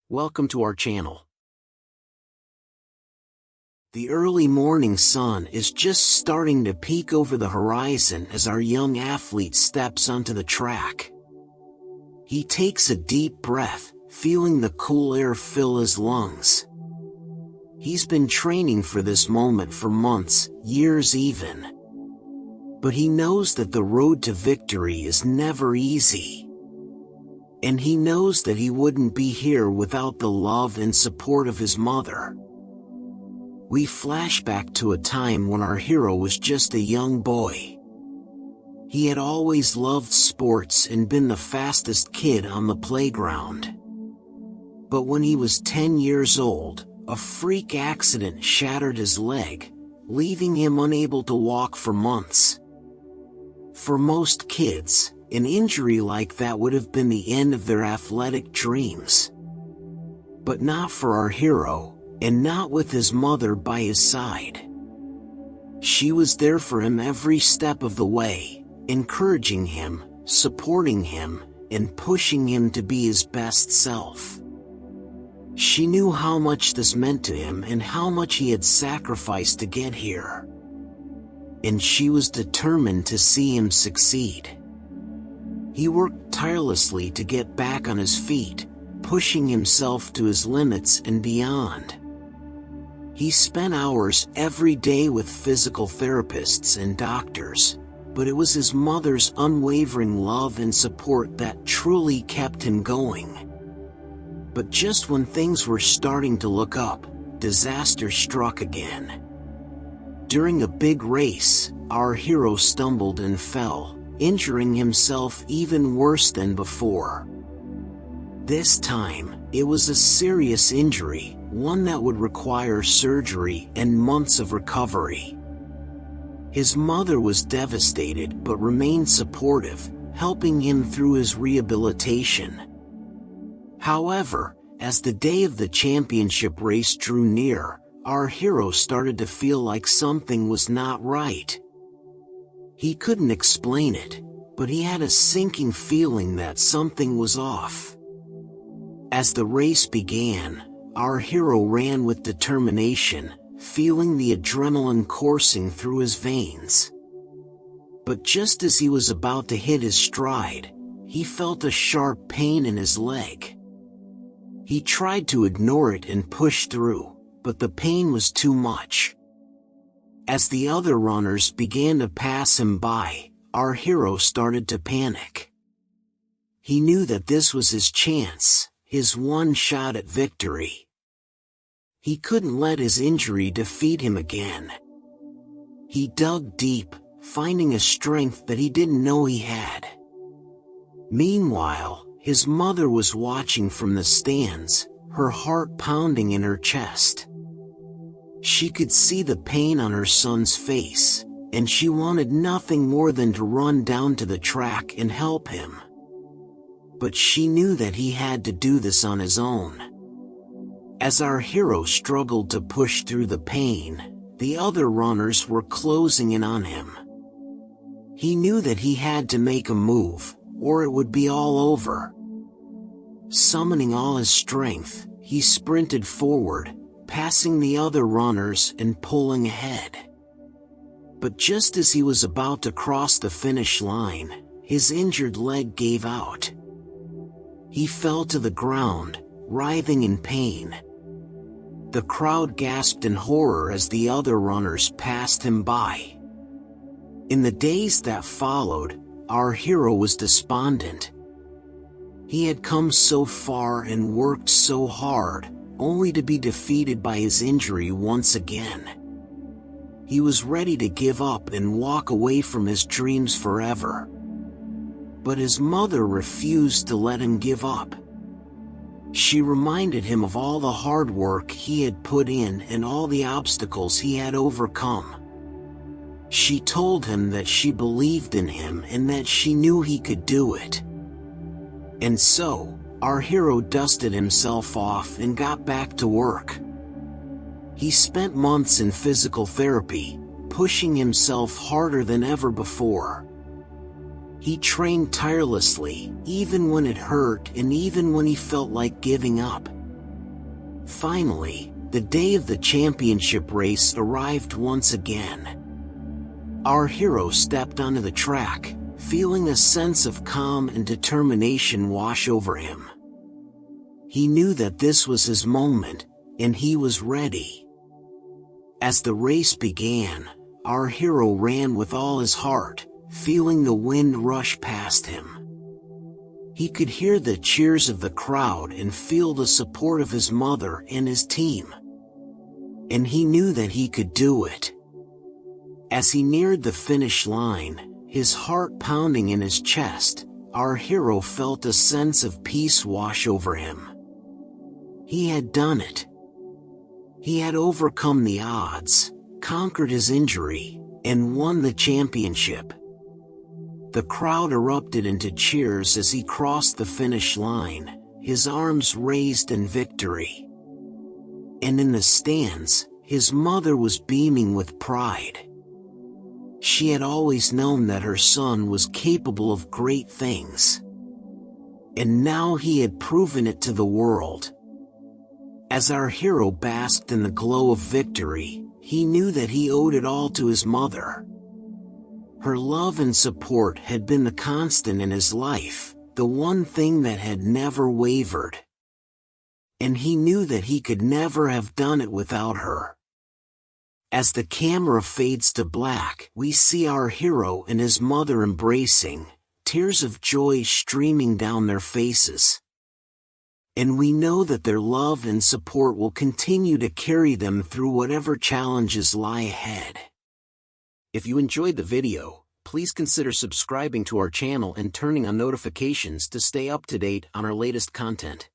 Welcome to our channel. The early morning sun is just starting to peek over the horizon as our young athlete steps onto the track. He takes a deep breath, feeling the cool air fill his lungs. He's been training for this moment for months, years even. But he knows that the road to victory is never easy. And he knows that he wouldn't be here without the love and support of his mother. We flash back to a time when our hero was just a young boy. He had always loved sports and been the fastest kid on the playground. But when he was 10 years old, a freak accident shattered his leg, leaving him unable to walk for months. For most kids, an injury like that would have been the end of their athletic dreams. But not for our hero, and not with his mother by his side. She was there for him every step of the way, encouraging him, supporting him, and pushing him to be his best self. She knew how much this meant to him and how much he had sacrificed to get here. And she was determined to see him succeed. He worked tirelessly to get back on his feet, pushing himself to his limits and beyond. He spent hours every day with physical therapists and doctors, but it was his mother's unwavering love and support that truly kept him going. But just when things were starting to look up, disaster struck again. During a big race, our hero stumbled and fell, injuring himself even worse than before. This time, it was a serious injury, one that would require surgery and months of recovery. His mother was devastated but remained supportive, helping him through his rehabilitation. However, as the day of the championship race drew near, our hero started to feel like something was not right. He couldn't explain it, but he had a sinking feeling that something was off. As the race began, our hero ran with determination, feeling the adrenaline coursing through his veins. But just as he was about to hit his stride, he felt a sharp pain in his leg. He tried to ignore it and push through, but the pain was too much. As the other runners began to pass him by, our hero started to panic. He knew that this was his chance, his one shot at victory. He couldn't let his injury defeat him again. He dug deep, finding a strength that he didn't know he had. Meanwhile, his mother was watching from the stands, her heart pounding in her chest. She could see the pain on her son's face, and she wanted nothing more than to run down to the track and help him. But she knew that he had to do this on his own. As our hero struggled to push through the pain, the other runners were closing in on him. He knew that he had to make a move, or it would be all over. Summoning all his strength, he sprinted forward, passing the other runners and pulling ahead. But just as he was about to cross the finish line, his injured leg gave out. He fell to the ground, writhing in pain. The crowd gasped in horror as the other runners passed him by. In the days that followed, our hero was despondent. He had come so far and worked so hard, only to be defeated by his injury once again. He was ready to give up and walk away from his dreams forever. But his mother refused to let him give up. She reminded him of all the hard work he had put in and all the obstacles he had overcome. She told him that she believed in him and that she knew he could do it. And so, our hero dusted himself off and got back to work. He spent months in physical therapy, pushing himself harder than ever before. He trained tirelessly, even when it hurt and even when he felt like giving up. Finally, the day of the championship race arrived once again. Our hero stepped onto the track, feeling a sense of calm and determination wash over him. He knew that this was his moment, and he was ready. As the race began, our hero ran with all his heart, feeling the wind rush past him. He could hear the cheers of the crowd and feel the support of his mother and his team. And he knew that he could do it. As he neared the finish line, his heart pounding in his chest, our hero felt a sense of peace wash over him. He had done it. He had overcome the odds, conquered his injury, and won the championship. The crowd erupted into cheers as he crossed the finish line, his arms raised in victory. And in the stands, his mother was beaming with pride. She had always known that her son was capable of great things. And now he had proven it to the world. As our hero basked in the glow of victory, he knew that he owed it all to his mother. Her love and support had been the constant in his life, the one thing that had never wavered. And he knew that he could never have done it without her. As the camera fades to black, we see our hero and his mother embracing, tears of joy streaming down their faces. And we know that their love and support will continue to carry them through whatever challenges lie ahead. If you enjoyed the video, please consider subscribing to our channel and turning on notifications to stay up to date on our latest content.